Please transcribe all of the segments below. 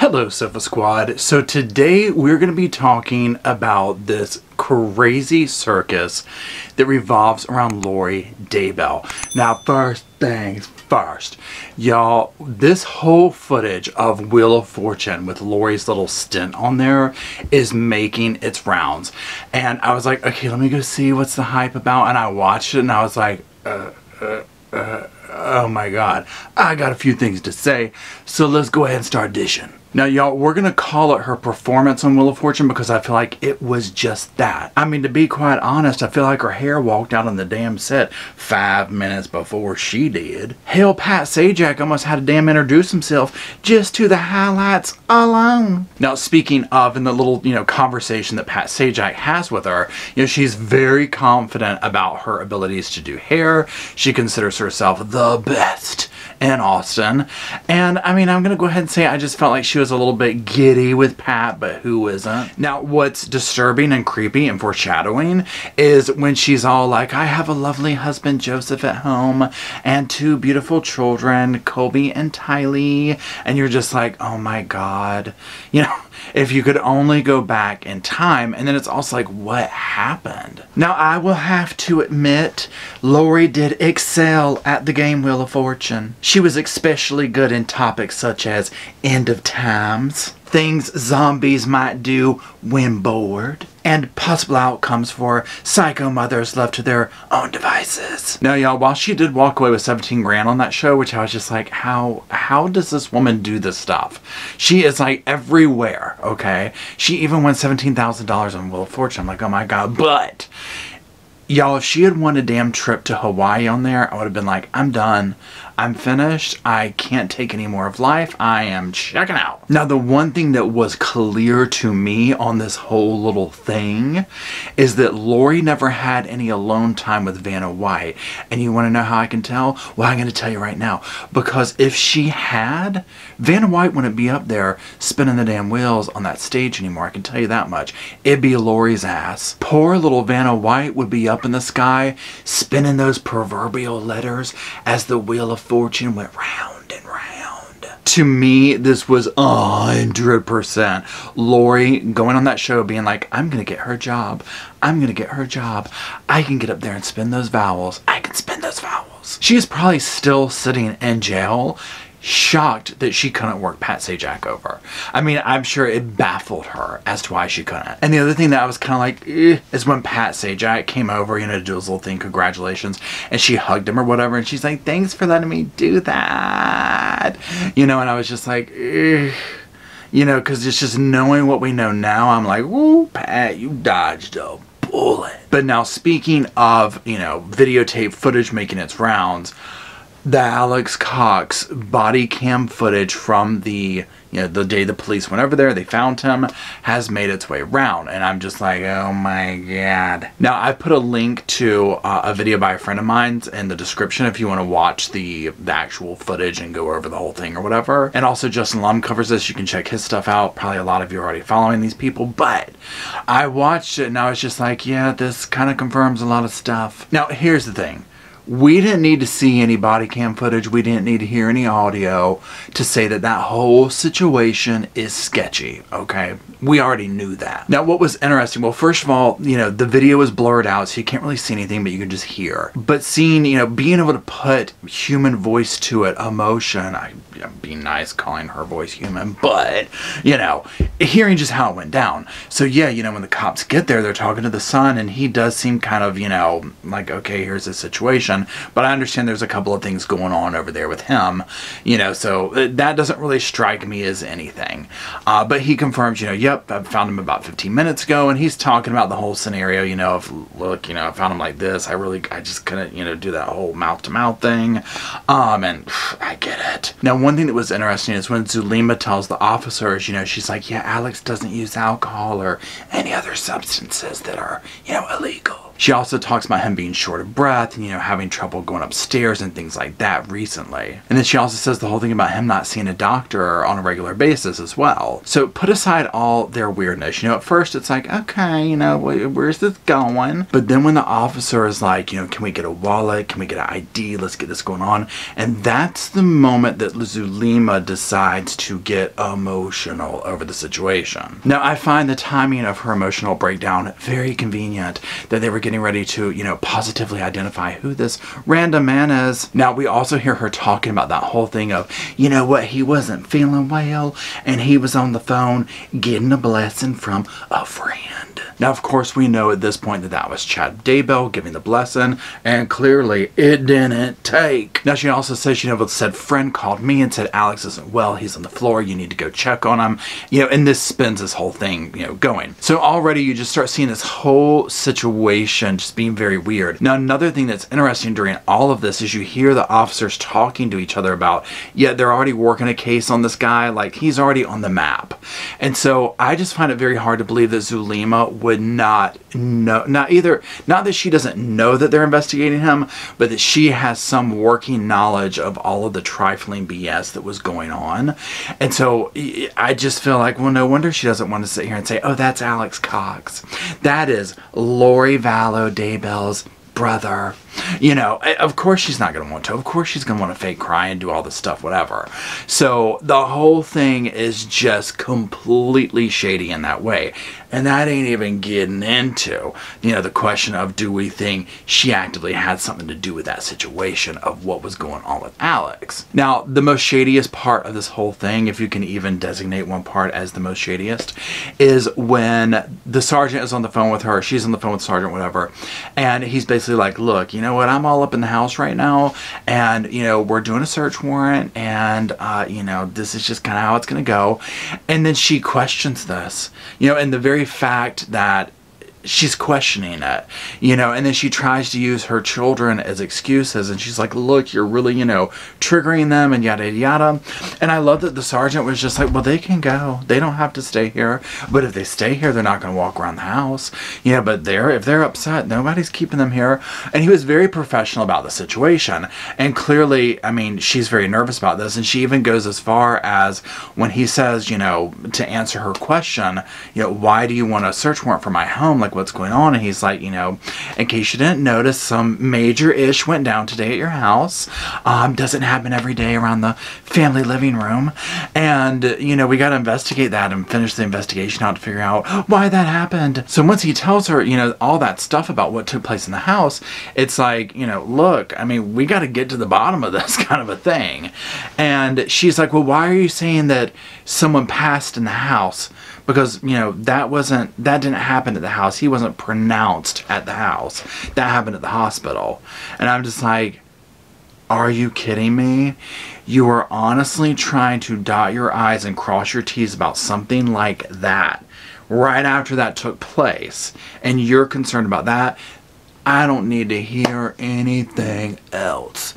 Hello Sofa Squad. So today we're going to be talking about this crazy circus that revolves around Lori Daybell. Now first things first, y'all, this whole footage of Wheel of Fortune with Lori's little stint on there is making its rounds. And I was like, okay, let me go see what's the hype about. And I watched it and I was like, oh my god, I got a few things to say, so let's go ahead and start dishing. Now y'all, we're gonna call it her performance on Wheel of Fortune because I feel like it was just that. I mean, to be quite honest, I feel like her hair walked out on the damn set 5 minutes before she did. Hell, Pat Sajak almost had to damn introduce himself just to the highlights alone. Now speaking of, in the little, conversation that Pat Sajak has with her, she's very confident about her abilities to do hair. She considers herself the best in Austin. And I mean, I'm gonna go ahead and say I just felt like she was a little bit giddy with Pat, but who isn't? Now what's disturbing and creepy and foreshadowing is when she's all like, I have a lovely husband Joseph at home and 2 beautiful children, Colby and Tylee, and you're just like, oh my god, if you could only go back in time. And then it's also like, what happened? Now I will have to admit, Lori did excel at the game Wheel of Fortune. She was especially good in topics such as end of times, things zombies might do when bored, and possible outcomes for psycho mothers left to their own devices. Now y'all, while she did walk away with 17 grand on that show, which I was just like, how does this woman do this stuff? She is like everywhere, okay? She even won $17,000 on Wheel of Fortune. I'm like, oh my god. But y'all, if she had won a damn trip to Hawaii on there, I would have been like, I'm done. I'm finished. I can't take any more of life. I am checking out. Now, the one thing that was clear to me on this whole little thing is that Lori never had any alone time with Vanna White. And you want to know how I can tell? Well, I'm going to tell you right now. Because if she had, Vanna White wouldn't be up there spinning the damn wheels on that stage anymore. I can tell you that much. It'd be Lori's ass. Poor little Vanna White would be up in the sky spinning those proverbial letters as the Wheel of Fortune went round and round. To me, this was 100% Lori going on that show being like, I'm gonna get her job. I'm gonna get her job. I can get up there and spin those vowels. I can spin those vowels. She is probably still sitting in jail, shocked that she couldn't work Pat Sajak over. I mean, I'm sure it baffled her as to why she couldn't. And the other thing that I was kind of like, is when Pat Sajak came over, to do his little thing, congratulations, and she hugged him or whatever, and she's like, thanks for letting me do that. And I was just like, because it's just knowing what we know now, I'm like, woo, Pat, you dodged a bullet. But now speaking of, videotape footage making its rounds, the Alex Cox body cam footage from the day the police went over there, they found him, has made its way around. And I'm just like, oh my god. Now, I put a link to a video by a friend of mine in the description if you want to watch the actual footage and go over the whole thing or whatever. And also Justin Lum covers this. You can check his stuff out. Probably a lot of you are already following these people. But I watched it and I was just like, yeah, this kind of confirms a lot of stuff. Now, here's the thing. We didn't need to see any body cam footage. We didn't need to hear any audio to say that that whole situation is sketchy, okay? We already knew that. Now, what was interesting, well, first of all, the video is blurred out, so you can't really see anything, but you can just hear. But seeing, being able to put human voice to it, emotion, I'm being nice calling her voice human, but, hearing just how it went down. So, yeah, when the cops get there, they're talking to the son, and he does seem kind of, like, okay, here's the situation. But I understand there's a couple of things going on over there with him, so that doesn't really strike me as anything. But he confirms, yep, I found him about 15 minutes ago, and he's talking about the whole scenario, of, look, I found him like this. I just couldn't, do that whole mouth-to-mouth thing. And I get it. Now, one thing that was interesting is when Zulema tells the officers, she's like, yeah, Alex doesn't use alcohol or any other substances that are, illegal. She also talks about him being short of breath and, having trouble going upstairs and things like that recently. And then she also says the whole thing about him not seeing a doctor on a regular basis as well. So put aside all their weirdness. At first it's like, okay, where's this going? But then when the officer is like, can we get a wallet? Can we get an ID? Let's get this going on. And that's the moment that Zulema decides to get emotional over the situation. Now, I find the timing of her emotional breakdown very convenient, that they were getting ready to, positively identify who this random man is. Now, we also hear her talking about that whole thing of, he wasn't feeling well, and he was on the phone getting a blessing from a friend. Now, of course, we know at this point that was Chad Daybell giving the blessing, and clearly it didn't take. Now, she also says, said friend called me and said Alex isn't well, he's on the floor, you need to go check on him. And this spins this whole thing, going. So already you just start seeing this whole situation just being very weird. Now, another thing that's interesting during all of this is you hear the officers talking to each other about, they're already working a case on this guy, like he's already on the map. And so I just find it very hard to believe that Zulema would not know, not that she doesn't know that they're investigating him, but that she has some working knowledge of all of the trifling BS that was going on. And so I just feel like, well, no wonder she doesn't want to sit here and say, oh, that's Alex Cox. That is Lori Daybell's brother. Of course she's not going to want to. Of course she's going to want to fake cry and do all this stuff, whatever. So the whole thing is just completely shady in that way. And that ain't even getting into, the question of, do we think she actively had something to do with that situation of what was going on with Alex? Now, the most shadiest part of this whole thing, if you can even designate one part as the most shadiest, is when the sergeant is on the phone with her, she's on the phone with the sergeant, whatever, and he's basically like, look, what, I'm all up in the house right now, and, we're doing a search warrant, and, this is just kind of how it's going to go. And then she questions this, and the very fact that she's questioning it, and then she tries to use her children as excuses, and she's like, look, you're really, triggering them and yada yada. And I love that the sergeant was just like, well, they can go, they don't have to stay here, but if they stay here, they're not going to walk around the house, but if they're upset, nobody's keeping them here. And he was very professional about the situation, and clearly, she's very nervous about this, and she even goes as far as when he says, to answer her question, why do you want a search warrant for my home, like what's going on? And he's like, in case you didn't notice, some major ish went down today at your house. Doesn't happen every day around the family living room, and we got to investigate that and finish the investigation out to figure out why that happened. So once he tells her all that stuff about what took place in the house, it's like, look, we got to get to the bottom of this kind of a thing. And she's like, well, why are you saying that someone passed in the house? Because, that didn't happen at the house. He wasn't pronounced at the house. That happened at the hospital. And I'm just like, are you kidding me? You are honestly trying to dot your I's and cross your T's about something like that right after that took place. And you're concerned about that. I don't need to hear anything else.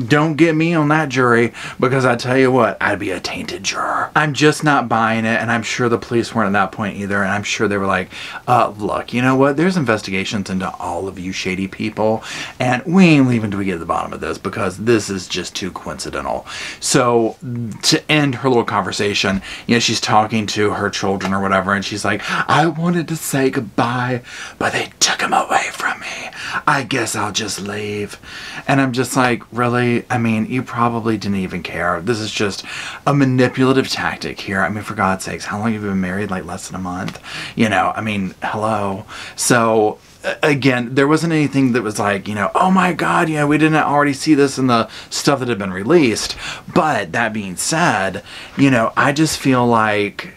Don't get me on that jury, because I tell you what, I'd be a tainted juror. I'm just not buying it, and I'm sure the police weren't at that point either, and I'm sure they were like, look, you know what, there's investigations into all of you shady people, and we ain't leaving till we get to the bottom of this, because this is just too coincidental. So, to end her little conversation, she's talking to her children or whatever, and she's like, I wanted to say goodbye, but they took him away from me. I guess I'll just leave. And I'm just like, really? You probably didn't even care. This is just a manipulative tactic here. For God's sakes, how long have you been married? Like less than a month? Hello. So, again, there wasn't anything that was like, oh my God, we didn't already see this in the stuff that had been released. But that being said, I just feel like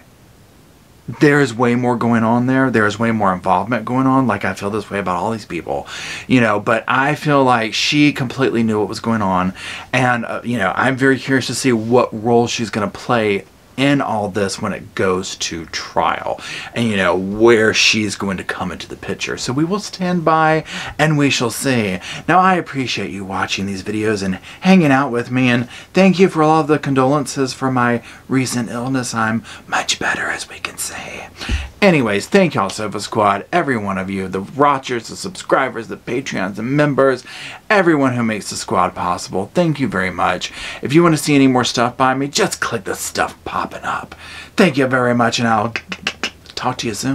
there's way more going on there. There's way more involvement going on. Like, I feel this way about all these people, but I feel like she completely knew what was going on. And, I'm very curious to see what role she's going to play in all this when it goes to trial, and where she's going to come into the picture. So we will stand by and we shall see. Now, I appreciate you watching these videos and hanging out with me, and thank you for all of the condolences for my recent illness. I'm much better, as we can see. Anyways, thank y'all, Sofa Squad, every one of you, the watchers, the subscribers, the Patreons, the members, everyone who makes the squad possible. Thank you very much. If you want to see any more stuff by me, just click the stuff popping up. Thank you very much, and I'll talk to you soon.